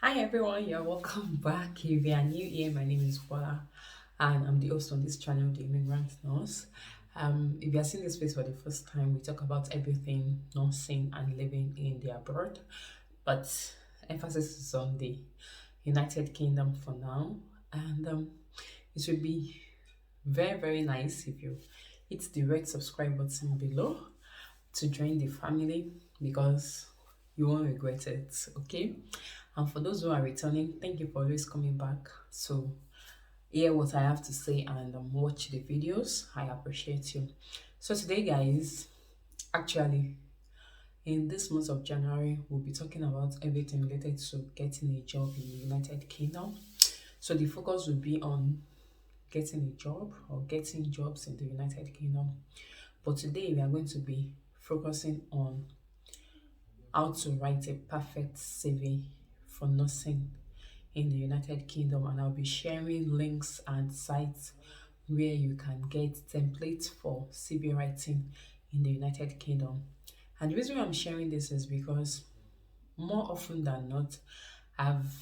Hi everyone, you're welcome back. If you are new here, my name is Bola and I'm the host on this channel, The Immigrant Nurse. If you are seeing this space for the first time, we talk about everything nursing and living in the abroad, but emphasis is on the United Kingdom for now. And it would be very nice if you hit the red subscribe button below to join the family because you won't regret it, okay? And for those who are returning, thank you for always coming back to hear what I have to say and watch the videos. I appreciate you. So today, guys, actually, in this month of January, we'll be talking about everything related to getting a job in the United Kingdom. So the focus will be on getting a job or getting jobs in the United Kingdom. But today we are going to be focusing on how to write a perfect CV for nursing in the United Kingdom, and I'll be sharing links and sites where you can get templates for CV writing in the United Kingdom. And the reason why I'm sharing this is because more often than not, I've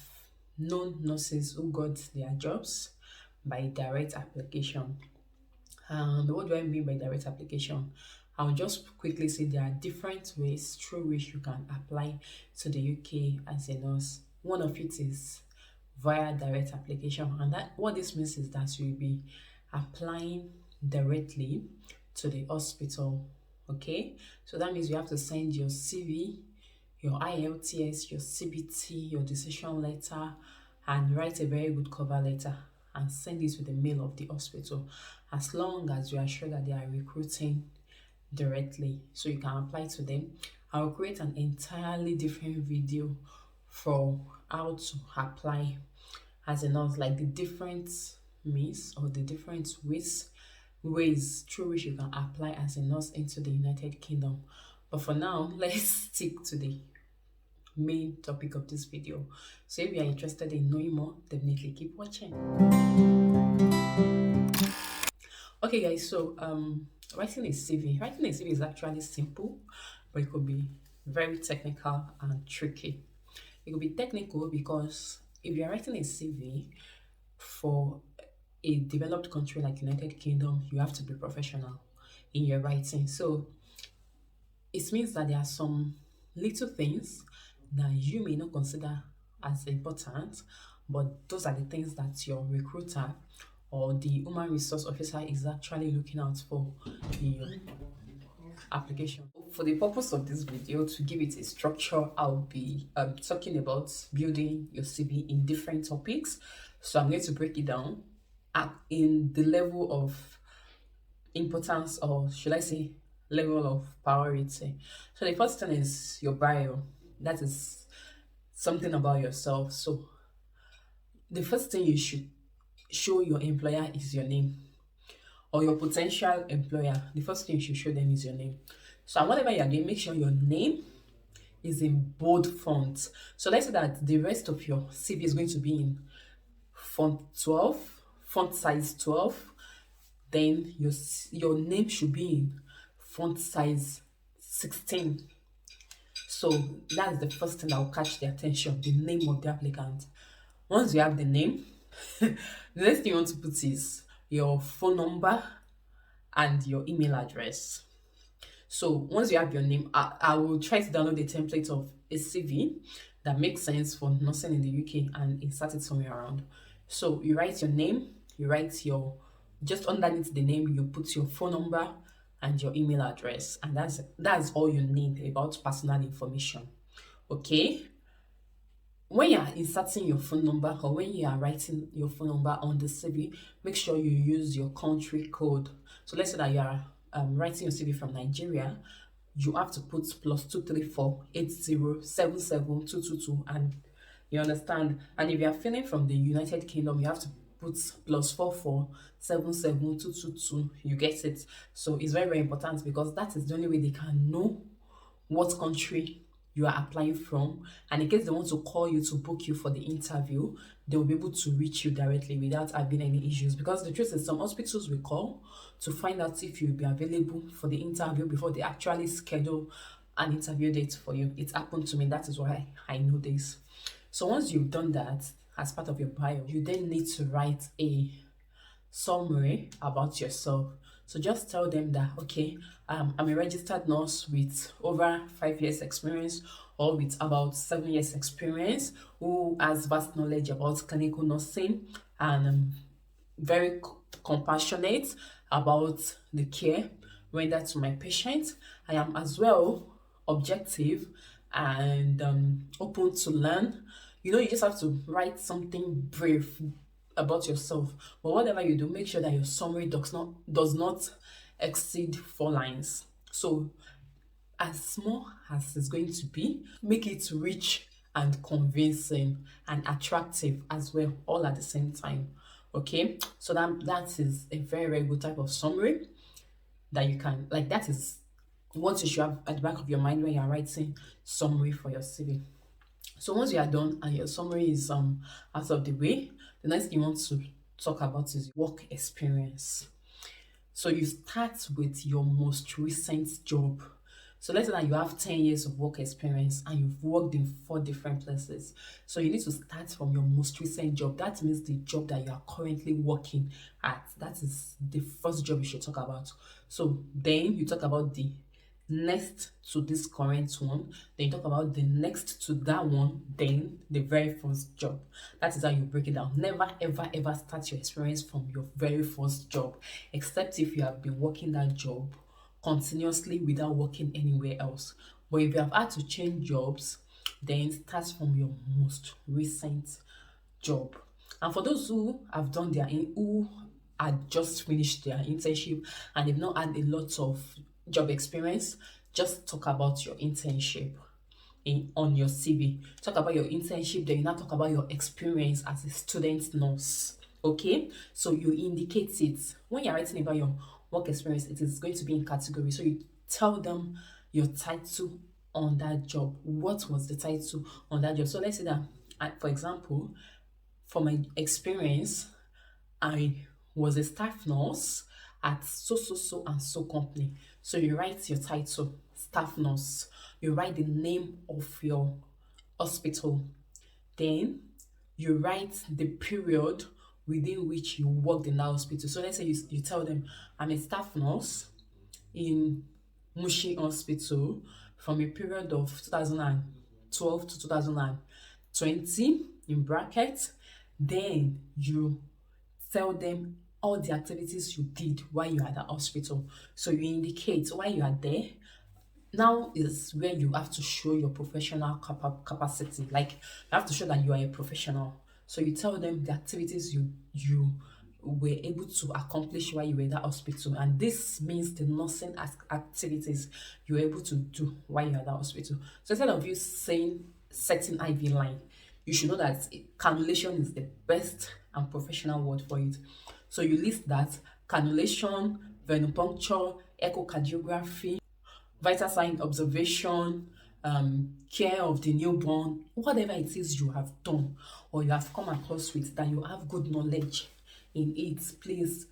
known nurses who got their jobs by direct application. And what do I mean by direct application? I'll just quickly say there are different ways through which you can apply to the UK as a nurse. One of it is via direct application, and that what this means is that you'll be applying directly to the hospital. Okay, so that means you have to send your CV, your IELTS, your CBT, your decision letter, and write a very good cover letter and send it with the mail of the hospital, as long as you are sure that they are recruiting directly, so you can apply to them. I'll create an entirely different video for how to apply as a nurse, like the different means or the different ways through which you can apply as a nurse into the United Kingdom. But for now, let's stick to the main topic of this video. So if you are interested in knowing more, definitely keep watching. Okay guys, so writing a CV is actually simple, but it could be very technical and tricky. It could be technical because if you're writing a CV for a developed country like United Kingdom, you have to be professional in your writing. So it means that there are some little things that you may not consider as important, but those are the things that your recruiter or the human resource officer is actually looking out for in your application. For the purpose of this video, to give it a structure, I'll be talking about building your CV in different topics. So I'm going to break it down in the level of importance, or should I say level of priority. So the first thing is your bio. That is something about yourself. So the first thing you should show your employer is your name, or your potential employer. The first thing you should show them is your name. So whatever you're doing, make sure your name is in bold font. So let's say that the rest of your CV is going to be in font 12, font size 12. Then your name should be in font size 16. So that's the first thing that will catch the attention, the name of the applicant. Once you have the name, the next thing you want to put is your phone number and your email address. So once you have your name, I will try to download the template of a CV that makes sense for nursing in the UK and insert it somewhere around. So you write your name, you write your, just underneath the name, you put your phone number and your email address, and that's all you need about personal information. Okay, when you are inserting your phone number or when you are writing your phone number on the CV, make sure you use your country code. So let's say that you are writing your CV from Nigeria, you have to put +23480772222, and you understand. And if you are filling from the United Kingdom, you have to put +44772222. You get it? So it's very important because that is the only way they can know what country you are applying from, and in case they want to call you to book you for the interview, they will be able to reach you directly without having any issues. Because the truth is, some hospitals will call to find out if you'll be available for the interview before they actually schedule an interview date for you. It happened to me, that is why I know this. So once you've done that as part of your bio, you then need to write a summary about yourself. So just tell them that, okay, I'm a registered nurse with over 5 years experience or with about 7 years experience who has vast knowledge about clinical nursing and very compassionate about the care rendered to my patients. I am as well objective and open to learn. You just have to write something brief about yourself. But whatever you do, make sure that your summary does not exceed 4 lines. So as small as it's going to be, make it rich and convincing and attractive as well, all at the same time. Okay, so that is a very, very good type of summary that you can like. That is what you should have at the back of your mind when you're writing summary for your CV. So once you are done and your summary is out of the way, the next thing you want to talk about is work experience. So you start with your most recent job. So let's say that you have 10 years of work experience and you've worked in 4 different places. So you need to start from your most recent job. That means the job that you are currently working at. That is the first job you should talk about. So then you talk about the next to this current one, then you talk about the next to that one, then the very first job. That is how you break it down. Never ever ever start your experience from your very first job, except if you have been working that job continuously without working anywhere else. But if you have had to change jobs, then start from your most recent job. And for those who have done who had just finished their internship and they've not had a lot of job experience, just talk about your internship on your CV. Talk about your internship, then you now talk about your experience as a student nurse. Okay, so you indicate it when you're writing about your work experience. It is going to be in category, so you tell them your title on that job. What was the title on that job? So let's say that, for example, for my experience, I was a staff nurse at so and so company. So you write your title, staff nurse. You write the name of your hospital. Then you write the period within which you worked in that hospital. So let's say you tell them, I'm a staff nurse in Mushi Hospital from a period of 2012 to 2020 in brackets. Then you tell them all the activities you did while you are at the hospital. So you indicate why you are there. Now is where you have to show your professional capacity. Like you have to show that you are a professional. So you tell them the activities you were able to accomplish while you were in that hospital, and this means the nursing activities you were able to do while you're at that hospital. So instead of you saying setting IV line, you should know that cannulation is the best and professional word for it. So you list that: cannulation, venipuncture, echocardiography, vital sign observation, care of the newborn, whatever it is you have done or you have come across with that you have good knowledge in it. Please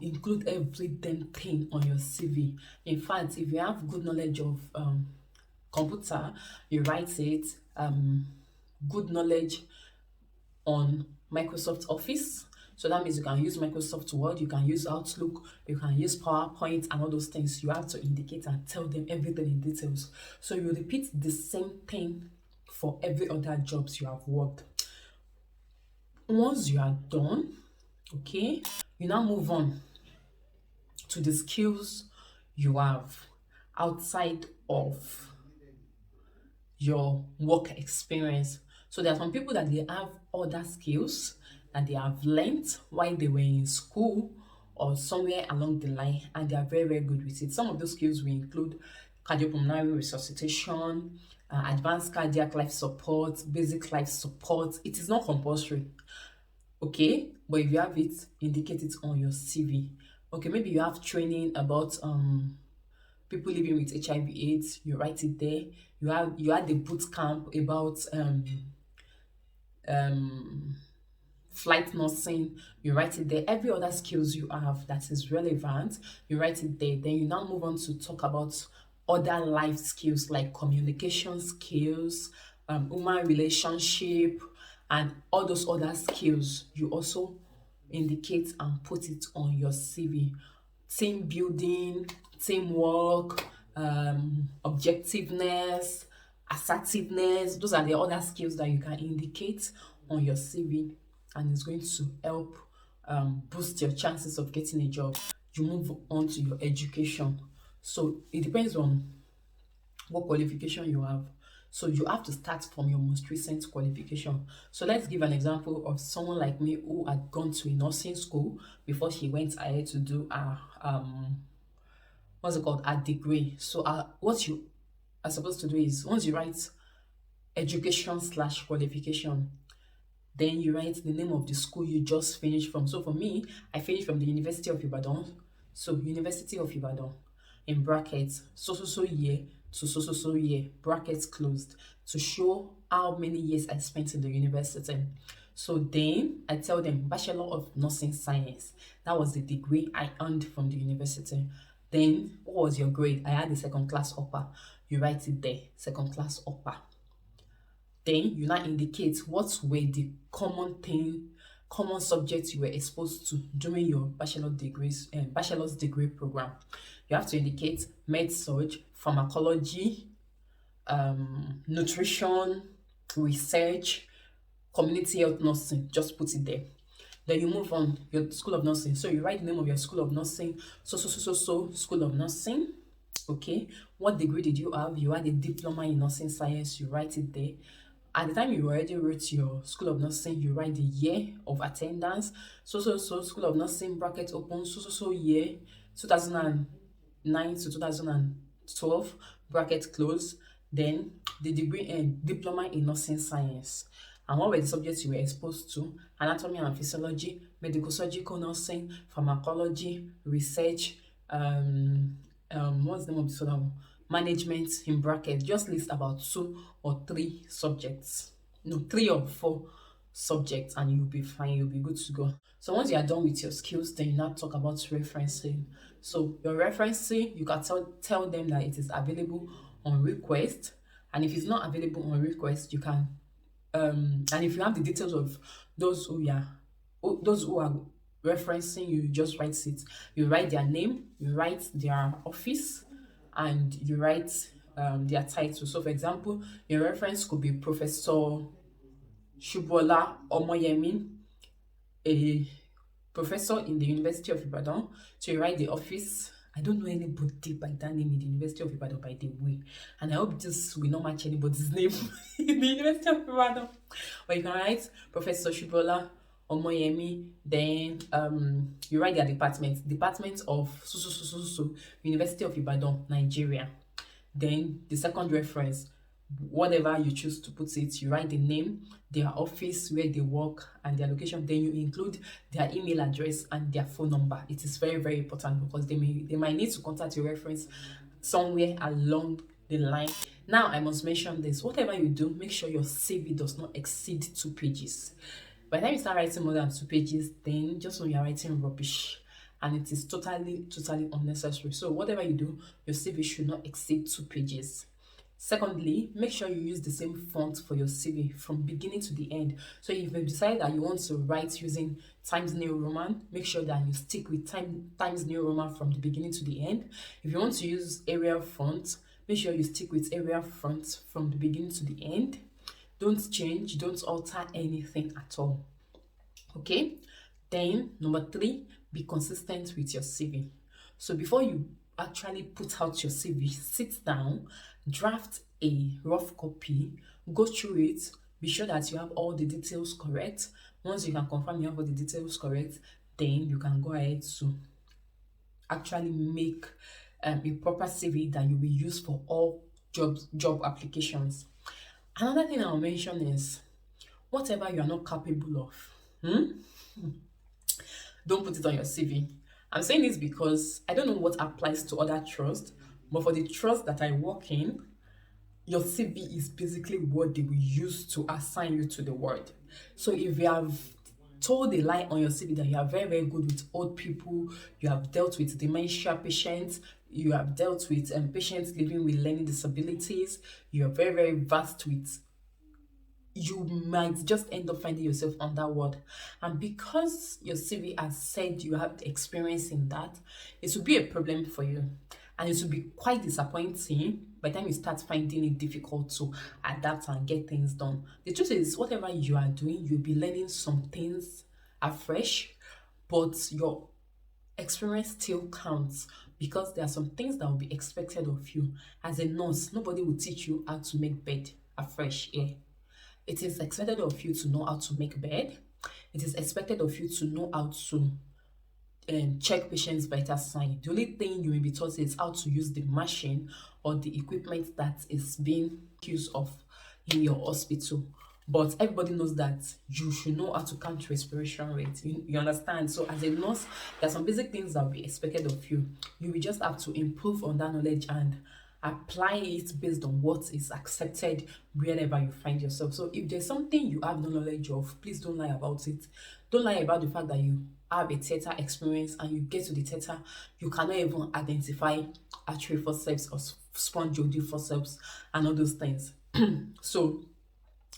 include every damn thing on your CV. In fact, if you have good knowledge of computer, you write it. Good knowledge on Microsoft Office. So that means you can use Microsoft Word, you can use Outlook, you can use PowerPoint and all those things. You have to indicate and tell them everything in details. So you repeat the same thing for every other jobs you have worked. Once you are done, okay, you now move on to the skills you have outside of your work experience. So there are some people that they have other skills that they have learned while they were in school or somewhere along the line, and they are very, very good with it. Some of those skills will include cardiopulmonary resuscitation, advanced cardiac life support, basic life support. It is not compulsory, okay? But if you have it, indicate it on your CV. Okay, maybe you have training about people living with HIV/AIDS. You write it there. You had the boot camp about flight nursing. You write it there. Every other skills you have that is relevant, you write it there. Then you now move on to talk about other life skills like communication skills, human relationship, and all those other skills. You also indicate and put it on your CV. Team building, teamwork, objectiveness, assertiveness. Those are the other skills that you can indicate on your CV, and it's going to help boost your chances of getting a job. You move on to your education. So it depends on what qualification you have. So you have to start from your most recent qualification. So let's give an example of someone like me who had gone to a nursing school before she went ahead to do a what's it called, a degree. So what you are supposed to do is, once you write education slash qualification, then you write the name of the school you just finished from. So for me, I finished from the University of Ibadan. So University of Ibadan, in brackets, so year to so year, brackets closed, to show how many years I spent in the university. So then I tell them Bachelor of Nursing Science. That was the degree I earned from the university. Then what was your grade? I had a second class upper. You write it there, second class upper. Then you now indicate what were the common subjects you were exposed to during your bachelor's degree program. You have to indicate med surg, pharmacology, nutrition, research, community health nursing. Just put it there. Then you move on your school of nursing. So you write the name of your school of nursing. So school of nursing. Okay. What degree did you have? You had a diploma in nursing science. You write it there. At the time you already wrote your school of nursing, you write the year of attendance. So school of nursing bracket open. Year 2009 to 2012 bracket close. Then the degree and diploma in nursing science. And what were the subjects you were exposed to? Anatomy and physiology, medical surgical nursing, pharmacology, research, what's the name of this other one? Management, in brackets. Just list about 2 or 3 subjects. No, 3 or 4 subjects, and you'll be fine, you'll be good to go. So once you are done with your skills, then you now talk about referencing. So your referencing, you can tell them that it is available on request, and if it's not available on request, you can and if you have the details of those who are referencing, you just write it. You write their name, you write their office, and you write their title. So for example, your reference could be Professor Shubola Omoyemi, a professor in the University of Ibadan. So you write the office. I don't know anybody by that name in the University of Ibadan, by the way. And I hope this will not match anybody's name in the University of Ibadan. But you can write Professor Shubola Omoyemi. Then you write their department of University of Ibadan, Nigeria. Then the second reference, whatever you choose to put it, you write the name, their office, where they work, and their location. Then you include their email address and their phone number. It is very, very important, because they might need to contact your reference somewhere along the line. Now I must mention this: whatever you do, make sure your CV does not exceed 2 pages. By the time you start writing more than 2 pages, then just know you're writing rubbish, and it is totally unnecessary. So whatever you do, your CV should not exceed 2 pages. Secondly, make sure you use the same font for your CV from beginning to the end. So if you decide that you want to write using Times New Roman, make sure that you stick with Times New Roman from the beginning to the end. If you want to use Arial font, make sure you stick with Arial font from the beginning to the end. Don't change, don't alter anything at all. Okay? Then, number 3, be consistent with your CV. So before you actually put out your CV, sit down, draft a rough copy, go through it, be sure that you have all the details correct. Once you can confirm you have all the details correct, then you can go ahead to actually make a proper CV that you will use for all job applications. Another thing I'll mention is, whatever you are not capable of, don't put it on your CV. I'm saying this because I don't know what applies to other trusts, but for the trust that I work in, your CV is basically what they will use to assign you to the ward. So if you have told a lie on your CV that you are very, very good with old people, you have dealt with dementia patients, you have dealt with patients living with learning disabilities, you are very, very vast with you might just end up finding yourself on that word. And because your CV has said you have experience in that, it will be a problem for you. And it will be quite disappointing by the time you start finding it difficult to adapt and get things done. The truth is, whatever you are doing, you'll be learning some things afresh, but your experience still counts because there are some things that will be expected of you. As a nurse, nobody will teach you how to make bed afresh here. It is expected of you to know how to make bed. It is expected of you to know how to check patients' vital sign. The only thing you will be taught is how to use the machine or the equipment that is being used of in your hospital. But everybody knows that you should know how to count respiration rate. You understand? So as a nurse, there are some basic things that will be expected of you. You will just have to improve on that knowledge and apply it based on what is accepted wherever you find yourself. So if there's something you have no knowledge of, please don't lie about it. Don't lie about the fact that you have a theater experience and you get to the theater, you cannot even identify artery forceps or spongiodil forceps and all those things. So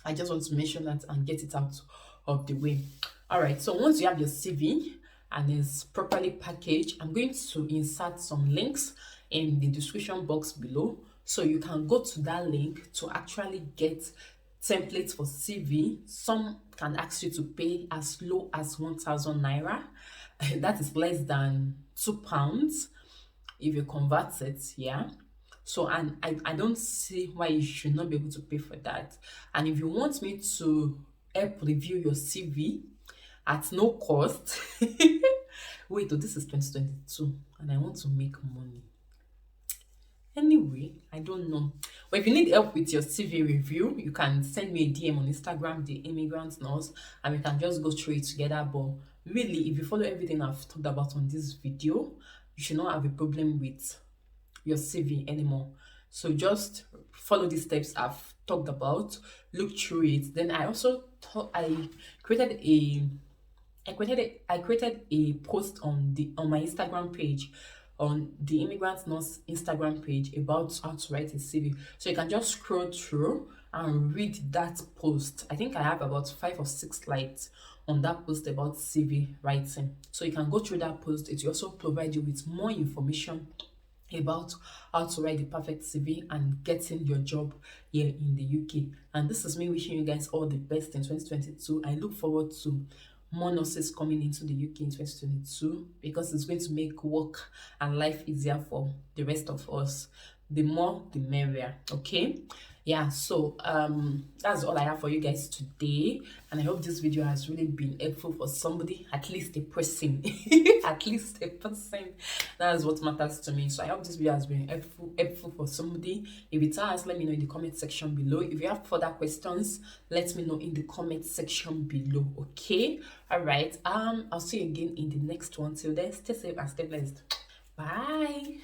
I just want to mention that and get it out of the way. All right, so once you have your CV and it's properly packaged, I'm going to insert some links in the description box below, so you can go to that link to actually get templates for CV. Some can ask you to pay as low as 1,000 naira. That is less than £2 if you convert it, yeah. So, and I don't see why you should not be able to pay for that. And if you want me to help review your CV at no cost, wait, oh, this is 2022 and I want to make money. Anyway, I don't know. But if you need help with your CV review, you can send me a DM on Instagram, the immigrant nurse, and we can just go through it together. But really, if you follow everything I've talked about on this video, you should not have a problem with your CV anymore. So just follow the steps I've talked about, look through it. Then I also created a post on my Instagram page, on the immigrant nurse Instagram page, about how to write a CV. So you can just scroll through and read that post. I think I have about 5 or 6 slides on that post about CV writing. So you can go through that post. It will also provide you with more information about how to write the perfect CV and getting your job here in the UK. And this is me wishing you guys all the best in 2022. I look forward to more nurses coming into the UK in 2022 because it's going to make work and life easier for the rest of us. The more the merrier. Okay, yeah, so that's all I have for you guys today, and I hope this video has really been helpful for somebody, at least a person. At least a person. That's what matters to me. So I hope this video has been helpful for somebody. If it has, let me know in the comment section below. If you have further questions, let me know in the comment section below. Okay, all right, I'll see you again in the next one. Till then, stay safe and stay blessed. Bye.